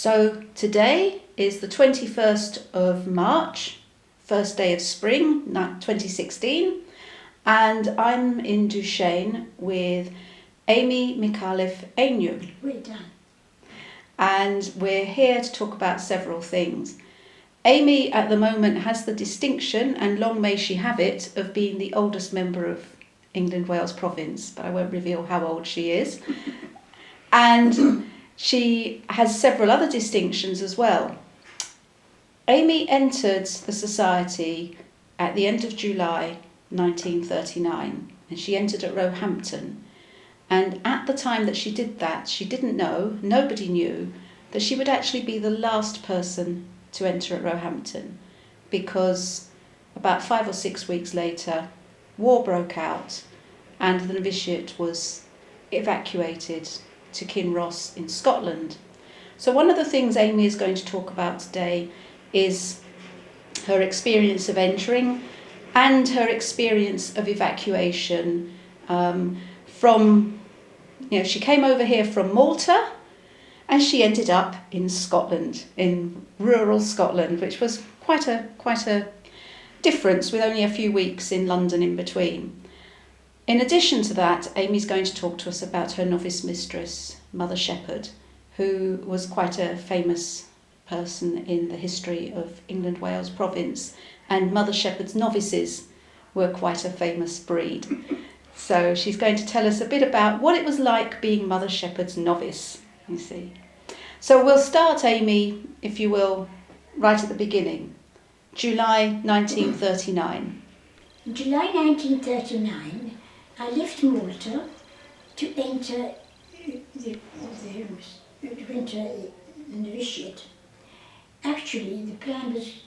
So today is the 21st of March, first day of spring, 2016, and I'm in Duchesne with Amy Micallef-Agnew. Well done. And we're here to talk about several things. Amy at the moment has the distinction, and long may she have it, of being the oldest member of England Wales Province, but I won't reveal how old she is. And she has several other distinctions as well. Amy entered the society at the end of July 1939, and she entered at Roehampton. And at the time that she did that, she didn't know, nobody knew, that she would actually be the last person to enter at Roehampton, because about 5 or 6 weeks later, war broke out and the novitiate was evacuated to Kinross in Scotland. So one of the things Amy is going to talk about today is her experience of entering and her experience of evacuation she came over here from Malta and she ended up in Scotland, in rural Scotland, which was quite a difference, with only a few weeks in London in between. In addition to that, Amy's going to talk to us about her novice mistress, Mother Shepherd, who was quite a famous person in the history of England Wales Province, and Mother Shepherd's novices were quite a famous breed. So she's going to tell us a bit about what it was like being Mother Shepherd's novice, you see. So we'll start, Amy, if you will, right at the beginning. July 1939. In July 1939, I left Malta to enter the novitiate. Actually, the plan was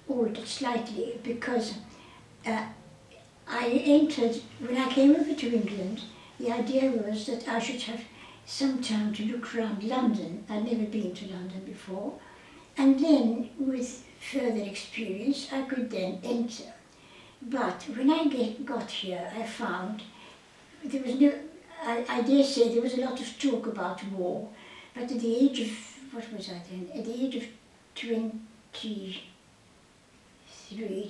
altered slightly because when I came over to England, the idea was that I should have some time to look around London. I'd never been to London before. And then, with further experience, I could then enter. But when I got here, I found there was I dare say there was a lot of talk about war, but at the age of, what was I then? At the age of 23,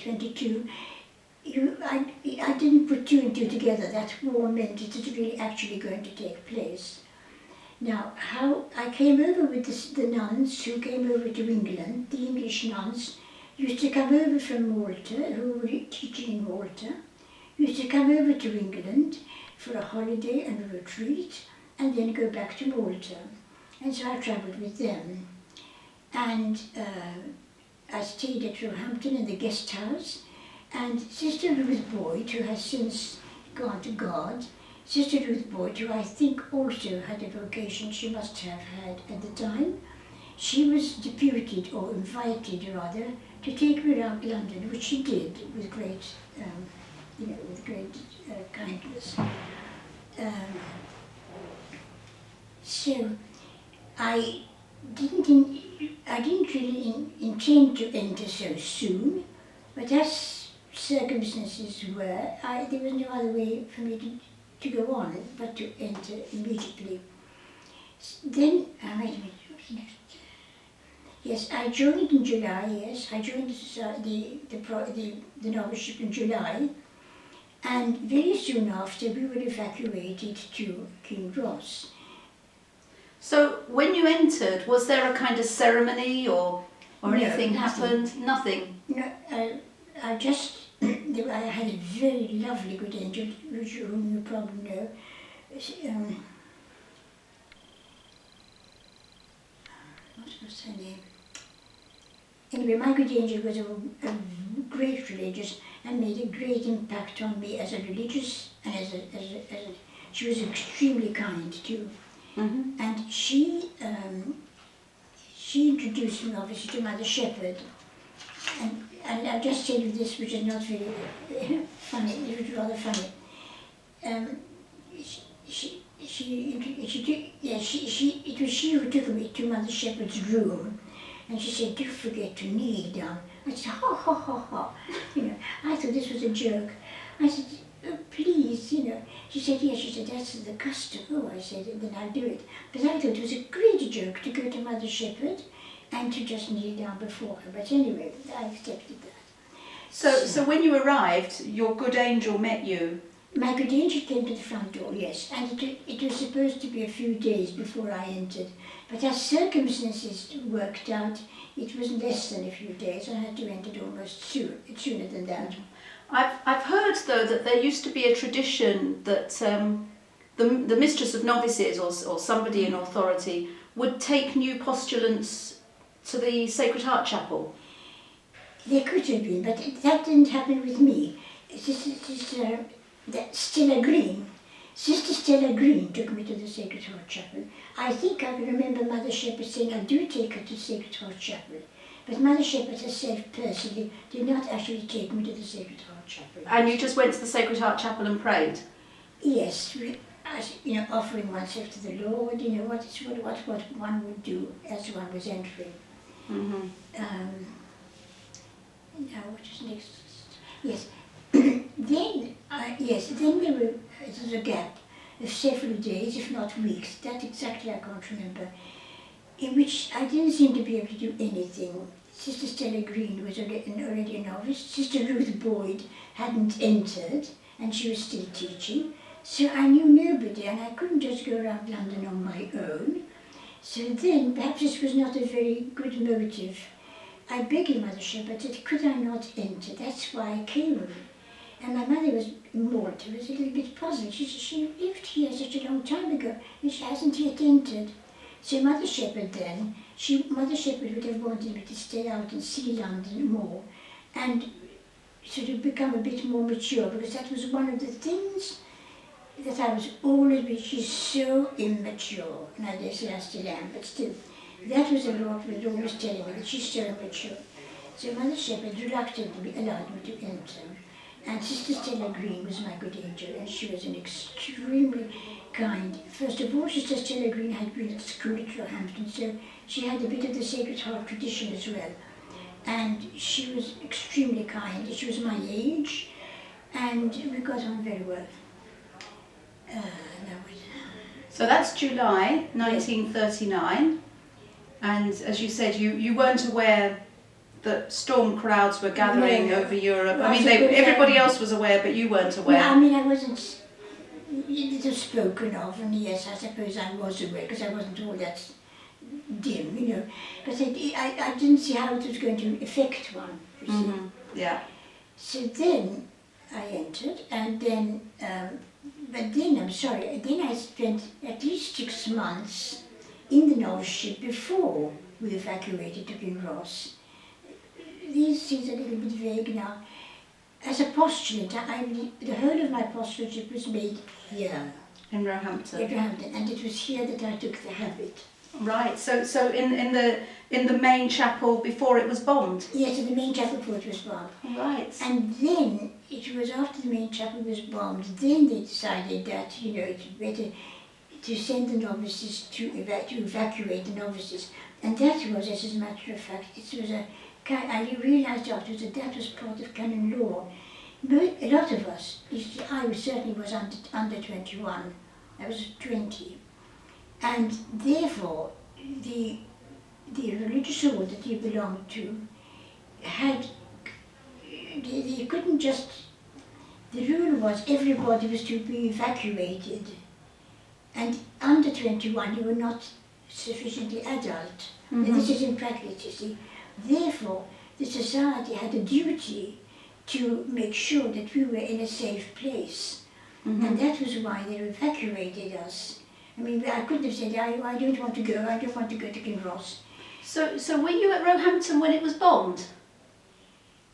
22, I didn't put two and two together that war meant it was really actually going to take place. Now, how I came over with the nuns who came over to England, the English nuns, used to come over from Malta, who were teaching in Malta, used to come over to England for a holiday and a retreat, and then go back to Malta. And so I travelled with them. And I stayed at Roehampton in the guest house, and Sister Ruth Boyd, who has since gone to God, Sister Ruth Boyd, who I think also had a vocation she must have had at the time, she was deputed, or invited rather, to take me around London, which she did with great, kindness. So I didn't really intend to enter so soon, but as circumstances were, there was no other way for me to go on but to enter immediately. Then, wait a minute, what's next? Yes, I joined in July, yes. I joined the noviceship in July, and very soon after we were evacuated to Kinross. So when you entered, was there a kind of ceremony or anything happened? Nothing? No, I had a very lovely good angel, whom you probably know. What was her name? Anyway, my good angel was a great religious and made a great impact on me as a religious, and she was extremely kind too. Mm-hmm. And she introduced me obviously to Mother Shepherd, and I'll just tell you this, which is not very funny, it was rather funny. It was she who took me to Mother Shepherd's room, and she said, "Do forget to kneel down." I said, "Ha ha ha ha." I thought this was a joke. I said, "Oh, please, you know." She said, "Yes." She said, "That's the custom." "Oh," I said, "then I'll do it." But I thought it was a great joke to go to Mother Shepherd and to just kneel down before her. But anyway, I accepted that. So when you arrived, your good angel met you. My good angel came to the front door, yes, and it was supposed to be a few days before I entered. But as circumstances worked out, it was less than a few days. I had to enter almost sooner than that. I've heard though that there used to be a tradition that the Mistress of Novices or somebody in authority would take new postulants to the Sacred Heart Chapel. There could have been, but that didn't happen with me. Sister Stella Green took me to the Sacred Heart Chapel. I think I can remember Mother Shepherd saying, "I do take her to Sacred Heart Chapel." But Mother Shepherd herself personally did not actually take me to the Sacred Heart Chapel. And you just went to the Sacred Heart Chapel and prayed? Yes, offering oneself to the Lord, what one would do as one was entering. Mm-hmm. Now, what is next? Yes. Then there was a gap of several days, if not weeks, that exactly I can't remember, in which I didn't seem to be able to do anything. Sister Stella Green was already a novice. Sister Ruth Boyd hadn't entered, and she was still teaching. So I knew nobody, and I couldn't just go around London on my own. So then, perhaps this was not a very good motive. I begged Mother Shepherd, said, "Could I not enter?" That's why I came. And my mother was Malta, was a little bit puzzled. She said, "She lived here such a long time ago, and she hasn't yet entered." So Mother Shepherd would have wanted me to stay out and see London more, and sort of become a bit more mature, because that was one of the things that I was always, but she's so immature, and I dare say I still am, but still, that was the Lord was always telling me that she's so immature. So Mother Shepherd reluctantly allowed me to enter. And Sister Stella Green was my good angel, and she was an extremely kind. First of all, Sister Stella Green had been at school at Roehampton, so she had a bit of the Sacred Heart tradition as well. And she was extremely kind. She was my age, and we got on very well. So that's July 1939, and as you said, you weren't aware that storm crowds were gathering over Europe. Well, I mean, everybody else was aware, but you weren't aware. Yeah, I mean, I wasn't. It was spoken of, and yes, I suppose I was aware because I wasn't all that dim, you know. But I didn't see how it was going to affect one. You see. Mm-hmm. Yeah. So then I entered, and then, then I spent at least 6 months in the noviceship before we evacuated to Kinross. These things are a little bit vague now. As a postulant, the whole of my postulatorship was made here. In Roehampton. In Roehampton, and it was here that I took the habit. Right. So in the main chapel before it was bombed. Yes, in the main chapel before it was bombed. Right. And then it was after the main chapel was bombed. Then they decided that it's better to send the novices to evacuate the novices, and that was, as a matter of fact, it was I realised afterwards that was part of canon law. But a lot of us, I certainly was under 21, I was 20, and therefore the religious order that you belonged to they couldn't just, the rule was everybody was to be evacuated, and under 21 you were not sufficiently adult. Mm-hmm. And this is in practice, you see. Therefore, the society had a duty to make sure that we were in a safe place. Mm-hmm. And that was why they evacuated us. I mean, I couldn't have said, I don't want to go, I don't want to go to Kinross. So were you at Roehampton when it was bombed?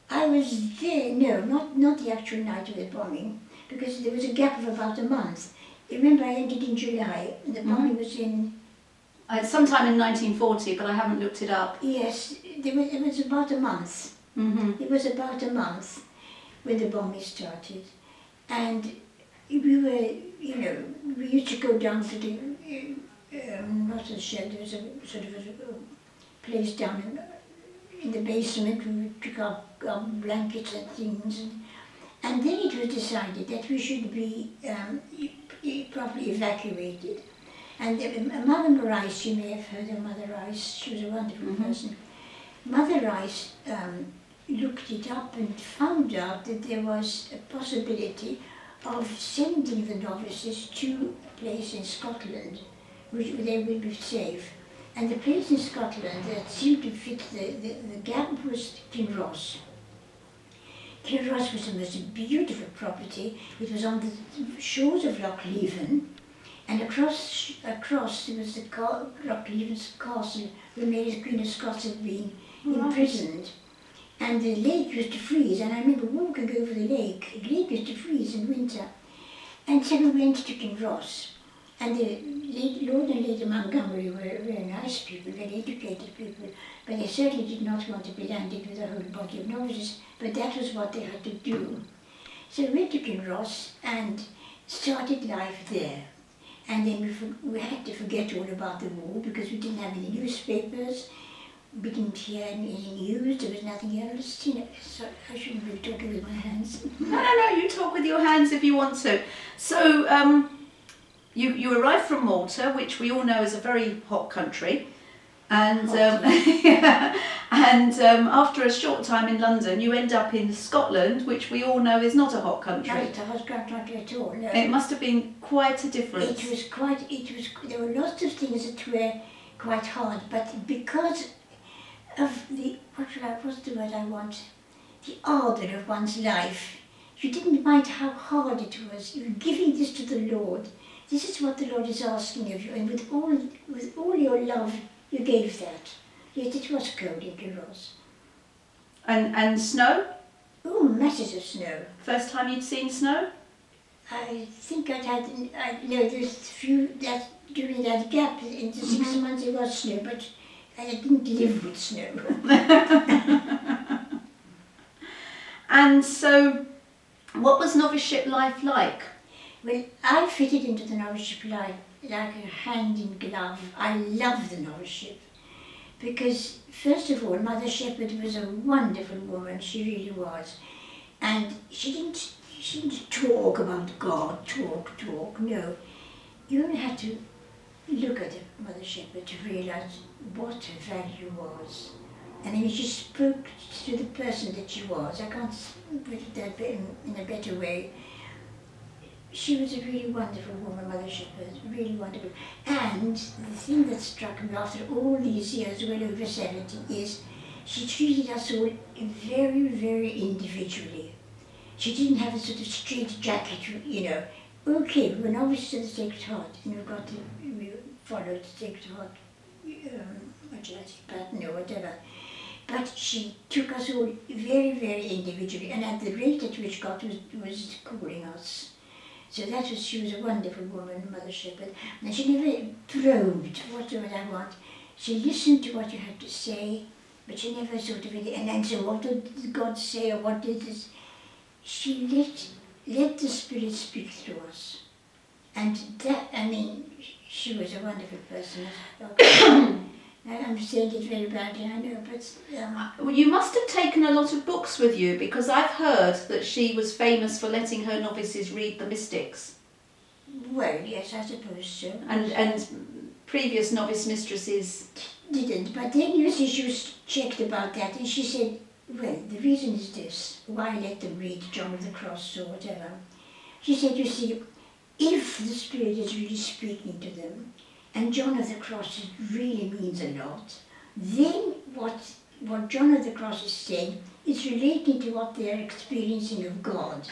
I was there, no, not the actual night of the bombing, because there was a gap of about a month. Remember, I entered in July, and the bombing was in... sometime in 1940, but I haven't looked it up. Yes, it was about a month. Mm-hmm. It was about a month when the bombing started. And we were, we used to go down to the, not a shed, there was a sort of a place down in the basement. We took our blankets and things. And then it was decided that we should be properly evacuated. And Mother Rice, you may have heard of Mother Rice, she was a wonderful person. Mother Rice looked it up and found out that there was a possibility of sending the novices to a place in Scotland which they would be safe. And the place in Scotland that seemed to fit the gap was Kinross. Kinross was the most beautiful property. It was on the shores of Loch Leven, and across there was the Loch Leven's castle where Mary's Queen of Scots had been imprisoned. And the lake used to freeze, and I remember walking over the lake. The lake used to freeze in winter. And so we went to Kinross. And the Lord and Lady Montgomery were very nice people, very educated people, but they certainly did not want to be landed with a whole body of novices, but that was what they had to do. So we went to Kinross and started life there. And then we had to forget all about the war because we didn't have any newspapers, we didn't hear any news, there was nothing else. You know, so I shouldn't be talking with my hands. No, you talk with your hands if you want to. So, you arrived from Malta, which we all know is a very hot country, and after a short time in London, you end up in Scotland, which we all know is not a hot country. Not a hot country at all. No. It must have been quite a difference. There were lots of things that were quite hard, but because of what's the word I want? The ardour of one's life. You didn't mind how hard it was. You were giving this to the Lord. This is what the Lord is asking of you, and with all your love, you gave that. Yet it was cold in Kinross. And snow? Oh, masses of snow. First time you'd seen snow? I think there's during that gap in the 6 months there was snow, but I didn't live with snow. And so, what was noviceship life like? Well, I fitted into the noviceship life like a hand in glove. I love the noviceship because, first of all, Mother Shepherd was a wonderful woman. She really was, and she didn't talk about God. Talk. No, you only had to look at Mother Shepherd to realise what her value was. And then she spoke to the person that she was. I can't put it that in a better way. She was a really wonderful woman, Mother Shepherd, really wonderful. And the thing that struck me after all these years, well over 70, is she treated us all very, very individually. She didn't have a sort of straight jacket, you know. Okay, we were novices of the Sacred Heart, and we followed the Sacred Heart, pattern or whatever. But she took us all very, very individually, and at the rate at which God was calling us. So she was a wonderful woman, Mother Shepherd. And she never probed, what do I want? She listened to what you had to say, but she never sort of, and then so what did God say, or what did this? She let the Spirit speak through us. And that, she was a wonderful person. I'm saying it very badly, I know, but... Well, you must have taken a lot of books with you, because I've heard that she was famous for letting her novices read the mystics. Well, yes, I suppose so. And previous novice mistresses... didn't, but then you see she was checked about that, and she said, well, the reason is this, why let them read John of the Cross or whatever. She said, you see, if the Spirit is really speaking to them, and John of the Cross really means a lot, then what John of the Cross is saying is relating to what they are experiencing of God.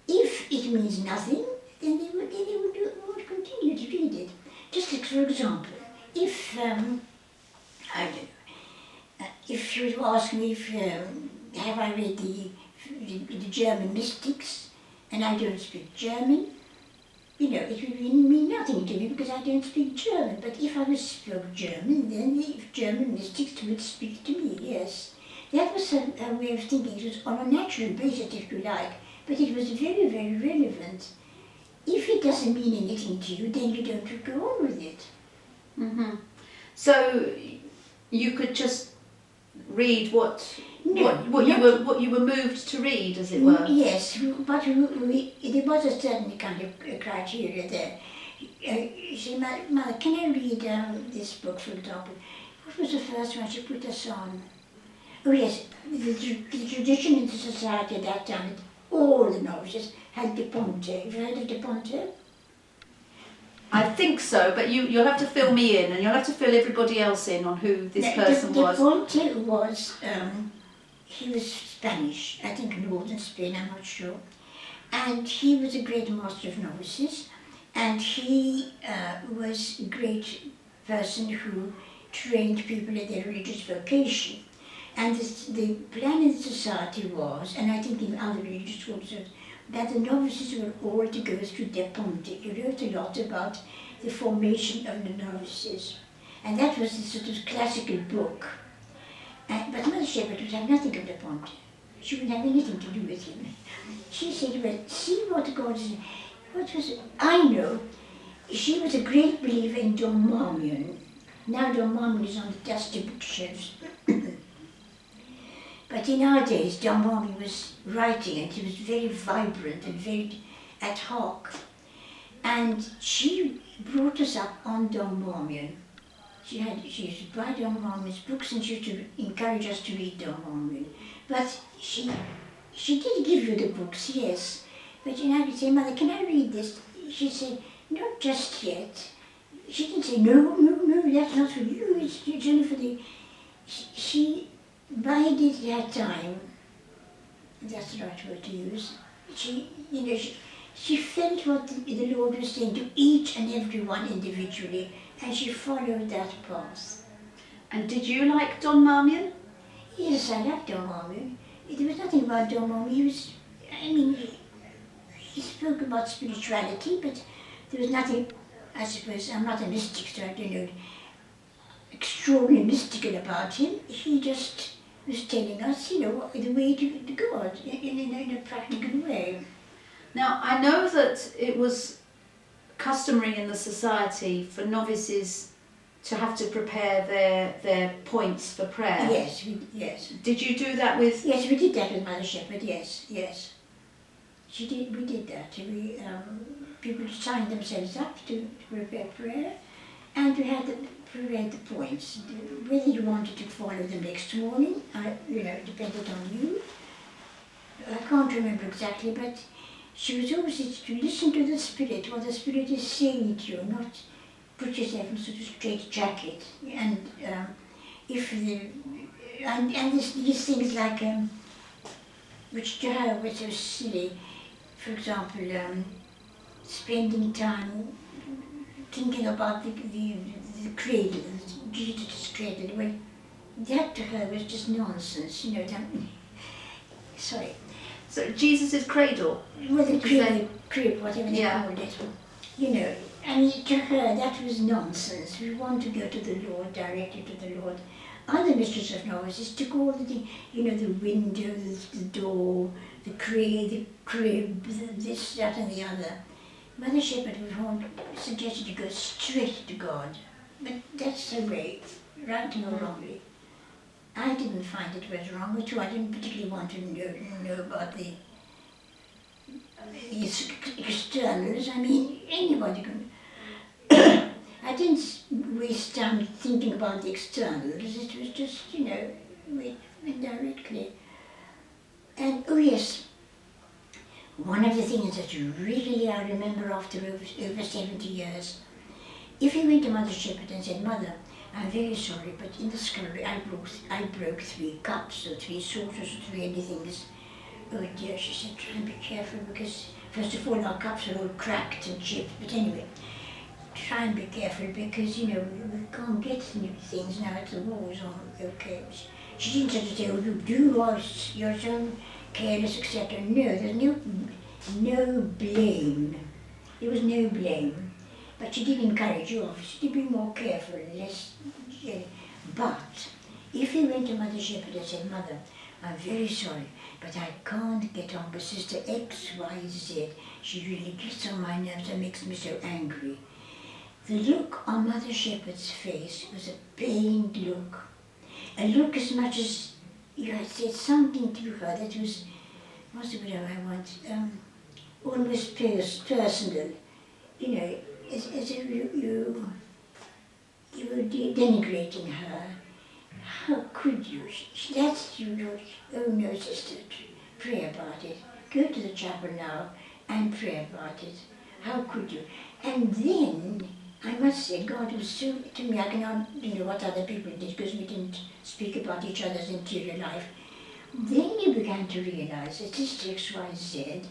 If it means nothing, then they would continue to read it. Just like, for example, if if you were to ask me have I read the German mystics, and I don't speak German, you know, it would mean nothing to me because I don't speak German. But if I spoke German, then the German mystics would speak to me, yes. That was a way of thinking. It was on a natural basis, if you like, but it was very, very relevant. If it doesn't mean anything to you, then you don't go on with it. So you could just read what No, what you were moved to read, as it were? Yes, but there was a certain kind of criteria there. She said, Mother, can I read this book, for example? What was the first one she put us on? Oh yes, the tradition in the society at that time, all the novices had De Ponte. Have you heard of De Ponte? I think so, but you'll have to fill me in, and you'll have to fill everybody else in on who this person was. De Ponte was, he was Spanish, I think northern Spain, I'm not sure. And he was a great master of novices, and he was a great person who trained people in their religious vocation. And the plan in the society was, and I think in other religious also, that the novices were all to go through De Ponte. He wrote a lot about the formation of the novices. And that was the sort of classical book. But Mother Shepherd would have nothing of De Ponte. She wouldn't have anything to do with him. She said, well, see what God is. What was it? I know. She was a great believer in Don Marmion. Now Don Marmion is on the dusty bookshelves. But in our days, Don Marmion was writing, and he was very vibrant and very ad hoc. And she brought us up on Don Marmion. She used to buy Don Marmion's books, and she used to encourage us to read Don Marmion. But she did give you the books, yes. But you know, I could say, Mother, can I read this? She'd say, not just yet. She didn't say, no, that's not for you, it's only for the... She bided her time, that's the right word to use. She felt what the Lord was saying to each and every one individually, and she followed that path. And did you like Don Marmion? Yes, I liked Don Marmion. There was nothing about Don Marmion. He spoke about spirituality, but there was nothing, I suppose, I'm not a mystic, so I don't know, extraordinarily mystical about him. He just was telling us, the way to God in a practical way. Now, I know that it was customary in the society for novices to have to prepare their points for prayer. Yes, yes. Did you do that with... Yes, we did that with Mother Shepherd, yes. We did that. People signed themselves up to prepare prayer, and we had to prepare the points. Whether you wanted to follow the next morning, depended on you. I can't remember exactly, but she was always to listen to the Spirit, what the Spirit is saying to you, not put yourself in sort of straight jacket. And these things like, which to her were so silly, for example, spending time thinking about the cradle, Jesus' cradle. Well, that to her was just nonsense, Sorry. So Jesus' cradle? Well, the crib, whatever they called it. To her that was nonsense. We want to go to the Lord, directly to the Lord. Other Mistress of Novices took all the things, the windows, the door, the crib, this, that and the other. Mother Shepherd would suggest you to go straight to God. But that's the way, rightly or wrongly. I didn't find it was wrong at all. I didn't particularly want to know about the externals. Anybody can. I didn't waste time thinking about the externals. It was just, went directly. And, oh yes, one of the things that really I remember after over 70 years, if you went to Mother Shepherd and said, Mother, I'm very sorry, but in the scullery I broke 3 cups or 3 saucers or 3 anything. Oh dear, she said, try and be careful because, first of all, our cups are all cracked and chipped. But anyway, try and be careful because, we can't get new things now that the war is on. Okay. She didn't just say, oh, you're so careless, etc. No, there's no blame. There was no blame. But she did encourage you, obviously, to be more careful, less. But if you went to Mother Shepherd and said, Mother, I'm very sorry, but I can't get on with Sister X, Y, Z. She really gets on my nerves and makes me so angry. The look on Mother Shepherd's face was a pained look. and look as much as you had said something to her that was, what's the word I want, almost personal, you know, as if you were denigrating her. How could you? That's your own no, sister. Pray about it. Go to the chapel now and pray about it. How could you? And then, I must say, God was so, to me, I cannot know what other people did because we didn't speak about each other's interior life. Then you began to realize that Sister XYZ,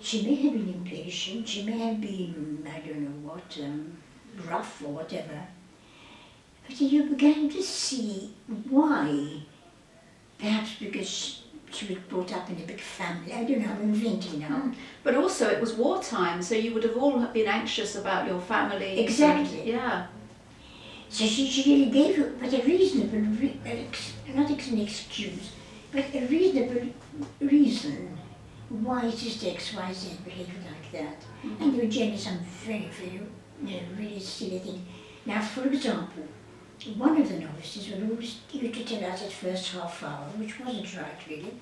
she may have been impatient, she may have been, I don't know what, rough or whatever. But you began to see why. Perhaps because she was brought up in a big family. I don't know, I'm inventing now. But also it was wartime, so you would have all been anxious about your family. Exactly. And, yeah. So she really gave her, but a reasonable, not an excuse, but a reasonable reason why Sister XYZ behaved like that. And there were generally some very, very, really silly things. Now, for example, one of the novices would always used to tell us at first half hour, which wasn't right really.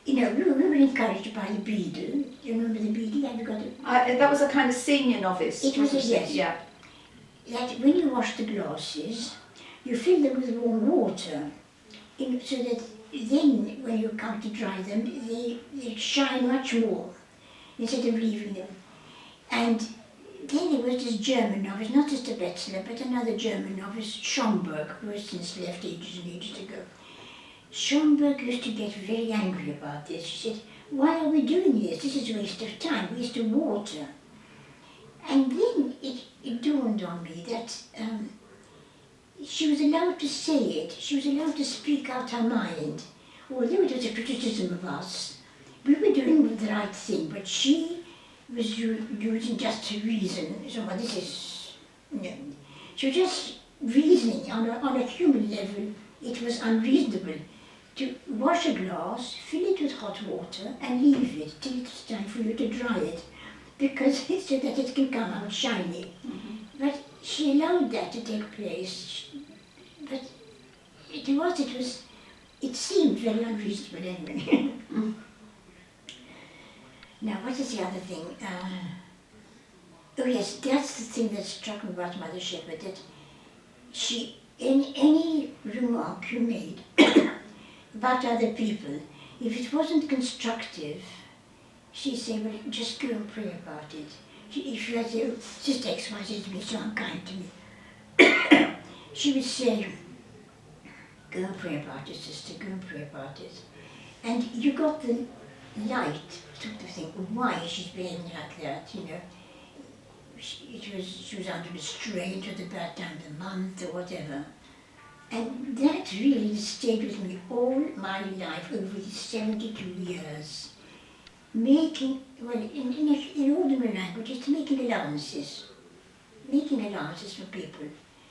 You know, we were encouraged by the beadle. Do you remember the beadle? Have you got it? That was a kind of senior novice. It was a yes. Yeah. That when you wash the glasses, you fill them with warm water, so that then when you come to dry them, they shine much more instead of leaving them. And then there was this German novice, not just a Betzler, but another German novice, Schomburg, who has since left ages and ages ago. Schomburg used to get very angry about this. She said, why are we doing this? This is a waste of time, waste of water. And then it dawned on me that she was allowed to say it. She was allowed to speak out her mind. Although it was a criticism of us, we were doing the right thing, but she was using just her reason. So well, this is, she was just reasoning on a human level. It was unreasonable to wash a glass, fill it with hot water, and leave it till it's time for you to dry it, because so that it can come out shiny. But she allowed that to take place. But it seemed very unreasonable anyway. Now, what is the other thing? Oh yes, that's the thing that struck me about Mother Shepherd, that she, in any remark you made about other people, if it wasn't constructive, she'd say, well, just go and pray about it. If you had to say, oh, Sister XYZ to be so unkind to me, she would say, go and pray about it, sister, go and pray about it. And you got the light sort of thing, why she's behaving like that, She was under restraint at a bad time of the month or whatever. And that really stayed with me all my life over these 72 years. Making, well, in ordinary language, it's making allowances. Making allowances for people,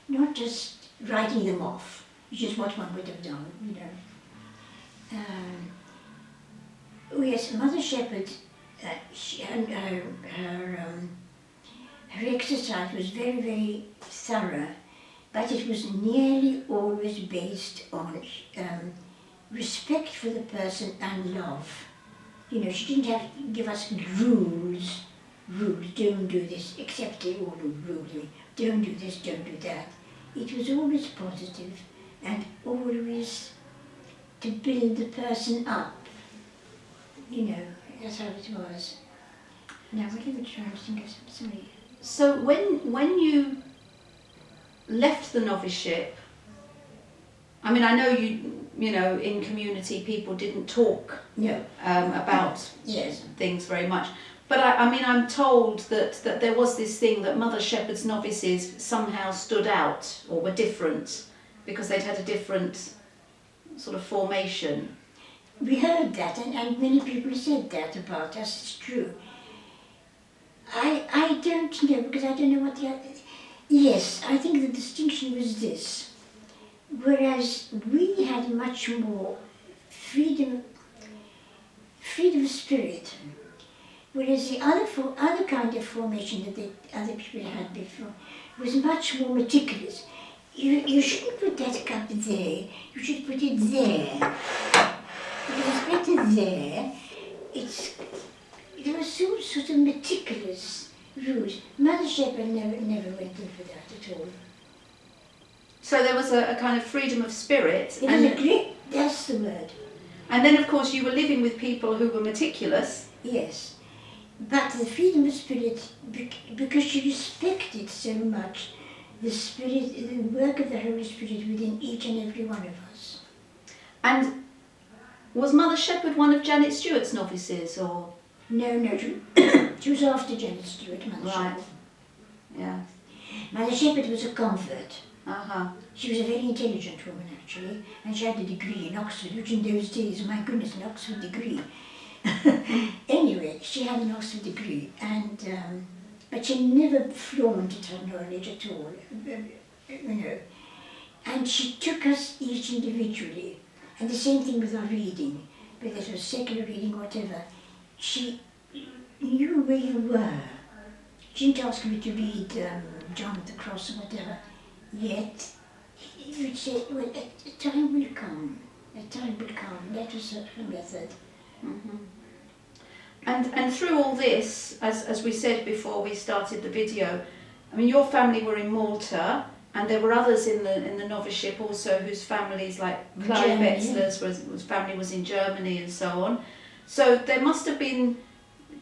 not just writing them off, which is what one would have done, Oh yes, Mother Shepherd, her exercise was very, very thorough, but it was nearly always based on respect for the person and love. She didn't have to give us rules, don't do this, except the order rules, don't do this, don't do that. It was always positive and always to build the person up. That's how it was. Now, what am I trying to think of? Sorry. So when you left the noviceship, I mean, I know in community people didn't talk about things very much. But I'm told that there was this thing that Mother Shepherd's novices somehow stood out or were different because they'd had a different sort of formation. We heard that, and many people said that about us. It's true. I don't know, because I don't know what the other... Yes, I think the distinction was this. Whereas we had much more freedom of spirit, whereas the other kind of formation that the other people had before was much more meticulous. You shouldn't put that cup there. You should put it there. It's better there. There was some sort of meticulous rules. Mother Shepherd never went in for that at all. So there was a kind of freedom of spirit. It was a great, that's the word. And then of course you were living with people who were meticulous. Yes. But the freedom of spirit, because she respected so much the spirit, the work of the Holy Spirit within each and every one of us. And was Mother Shepherd one of Janet Stewart's novices, or? No, she was after Janet Stewart, Mother Shepherd. Yeah. Mother Shepherd was a convert. Uh-huh. She was a very intelligent woman actually, and she had a degree in Oxford, which in those days, my goodness, an Oxford degree. Anyway, she had an Oxford degree, and but she never flaunted her knowledge at all, you know. And she took us each individually, and the same thing with our reading, whether it was secular reading, whatever. She knew where you were. She didn't ask me to read John of the Cross or whatever. Yet, he would say, well, a time will come. A time will come. That was her method. Mm-hmm. And through all this, as we said before we started the video, I mean, your family were in Malta, and there were others in the noviceship also whose families, like Clara Betzler's, was family was in Germany and so on. So there must have been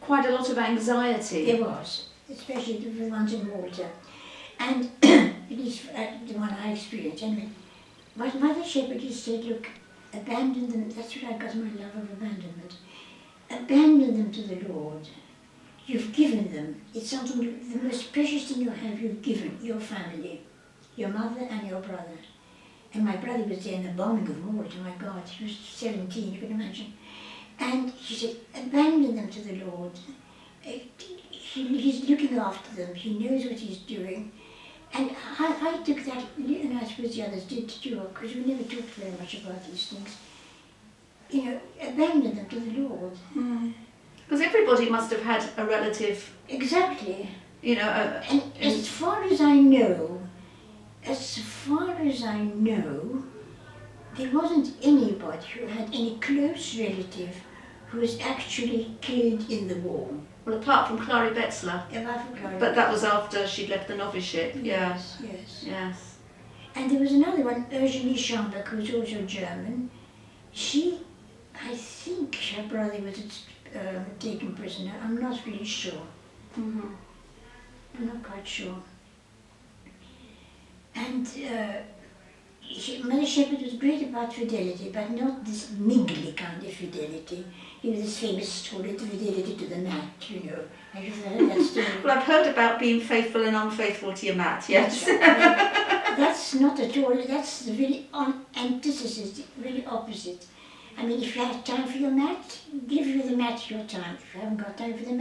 quite a lot of anxiety. There was, especially the ones in Malta. And at least the one I experienced anyway. But Mother Shepherd just said, look, abandon them. That's what I got my love of abandonment. Abandon them to the Lord. You've given them. It's something, the most precious thing you have, you've given your family, your mother and your brother. And my brother was there in the bombing of Malta, my God, he was 17, you can imagine. And she said, abandon them to the Lord. He's looking after them, he knows what he's doing. And I took that, and I suppose the others did too, because we never talked very much about these things. You know, abandon them to the Lord. Because everybody must have had a relative. Exactly. You know. And as far as I know, there wasn't anybody who had any close relative who was actually killed in the war. Well, apart from Clara Betzler. But that was after she'd left the noviceship. Yes, yeah. Yes. And there was another one, Eugenie Schambach, who was also German. I think her brother was taken prisoner. I'm not really sure. Mm-hmm. I'm not quite sure. And Mother Shepherd was great about fidelity, but not this niggly kind of fidelity. You know, this famous story, the fidelity to the mat, you know. Have you heard that story? Well, I've heard about being faithful and unfaithful to your mat, yes. That's right. That's not at all, that's the very antithesis, very opposite. I mean, if you have time for your mat, give you the mat your time. If you haven't got time for the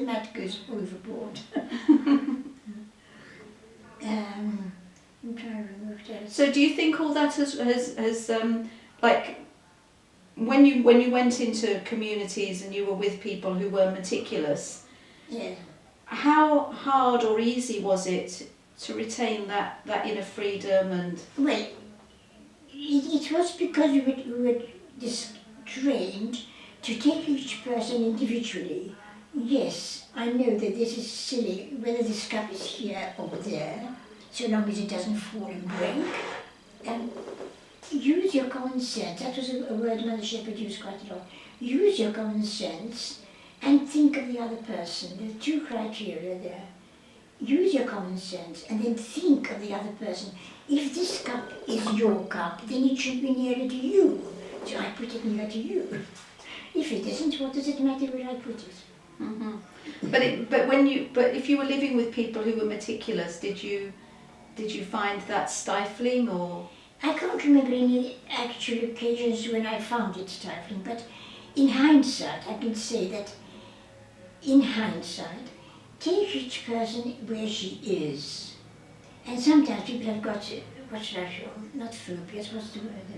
mat goes overboard. I'm trying to remove that. So do you think all that has like, when you went into communities and you were with people who were meticulous, yeah, how hard or easy was it to retain that inner freedom and? Well, it was because we were trained to take each person individually. Yes, I know that this is silly, whether this cup is here or there, so long as it doesn't fall and break. Use your common sense. That was a word Mother Shepherd used quite a lot. Use your common sense and think of the other person. There are two criteria there. Use your common sense and then think of the other person. If this cup is your cup, then it should be nearer to you. So I put it near to you. If it isn't, what does it matter where I put it? Mm-hmm. But if you were living with people who were meticulous, did you find that stifling or? I can't remember any actual occasions when I found it stifling, but in hindsight, I can say that in hindsight, take each person where she is. And sometimes people have got, what should I show? Not phobias, what's the word?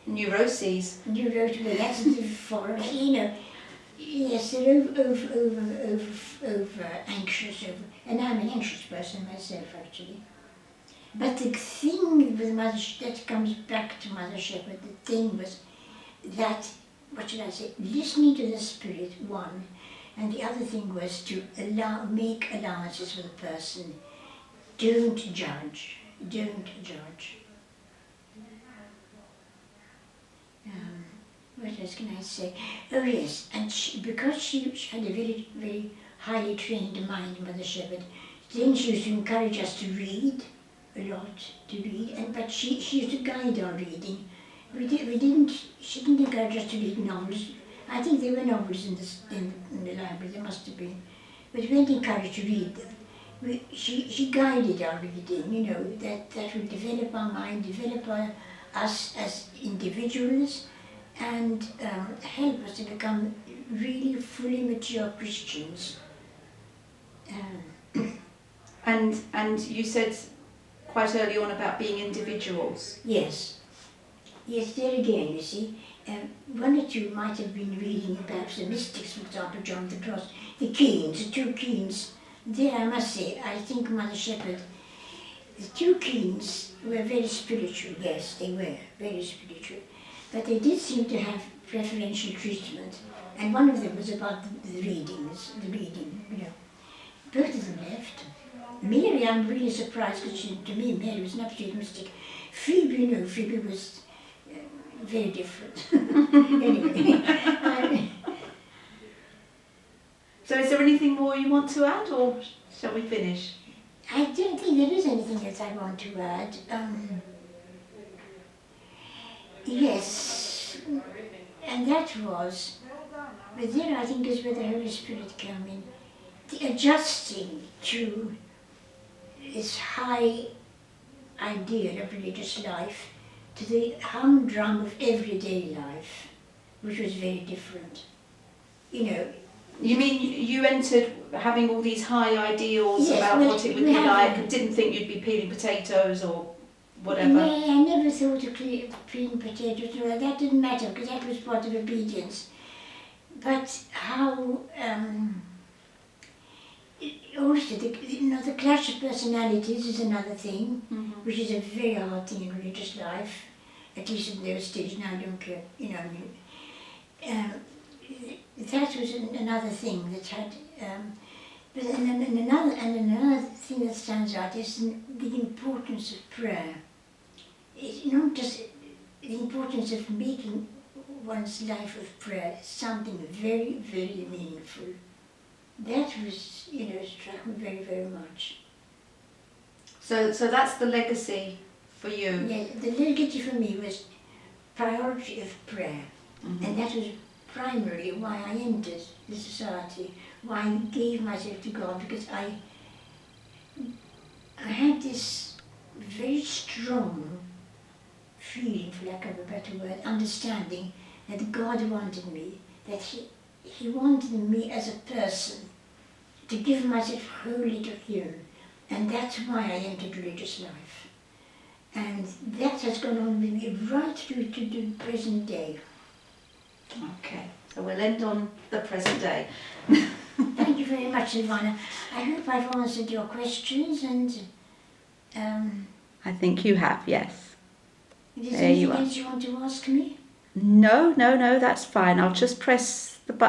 Neuroses. Neuroses, that's the forest, you know. Yes, they're over anxious, and I'm an anxious person myself actually. But the thing with that comes back to Mother Shepherd, the thing was that, what should I say, listening to the Spirit, one, and the other thing was to make allowances for the person. Don't judge. Don't judge. What else can I say? Oh yes, and because she had a very, very highly trained mind, Mother Shepherd, then she used to encourage us to read a lot, but she used to guide our reading. She didn't encourage us to read novels. I think there were novels in the library, there must have been, but we weren't encouraged to read them. She guided our reading, that would develop our mind, develop us as individuals, and help us to become really fully mature Christians. And you said quite early on about being individuals. Yes, there again, you see, one or two might have been reading perhaps the Mystics, for example, John of the Cross, the two Keens. There I must say, I think Mother Shepherd, the two Keens were very spiritual, yes, they were very spiritual, but they did seem to have preferential treatment, and one of them was about the reading. Both of them left. Mary, I'm really surprised, because to me Mary was an absolute mystic. Phoebe was very different. Anyway. So is there anything more you want to add, or shall we finish? I don't think there is anything else I want to add. Yes, and that was, but there I think is where the Holy Spirit came in, the adjusting to this high ideal of religious life to the humdrum of everyday life, which was very different. You mean you entered having all these high ideals Yes, about well, what it would be like, and didn't think you'd be peeling potatoes or whatever? No, I never thought of peeling potatoes. That didn't matter, because that was part of obedience. But how, also, the clash of personalities is another thing, which is a very hard thing in religious life, at least in those days. Now I don't care, that was another thing that had, but another thing that stands out is the importance of prayer. It's not just the importance of making one's life of prayer something very, very meaningful. That was, struck me very, very much. So that's the legacy for you? Yeah, the legacy for me was priority of prayer. And that was primarily why I entered the society, why I gave myself to God, because I had this very strong feeling, for lack of a better word, understanding that God wanted me, that He wanted me as a person to give myself wholly to Him, and that's why I entered religious life. And that has gone on with me right through to the present day. Okay, so we'll end on the present day. Thank you very much, Silvana. I hope I've answered your questions, and I think you have, yes. Is there anything else you want to ask me? No, that's fine. I'll just press the button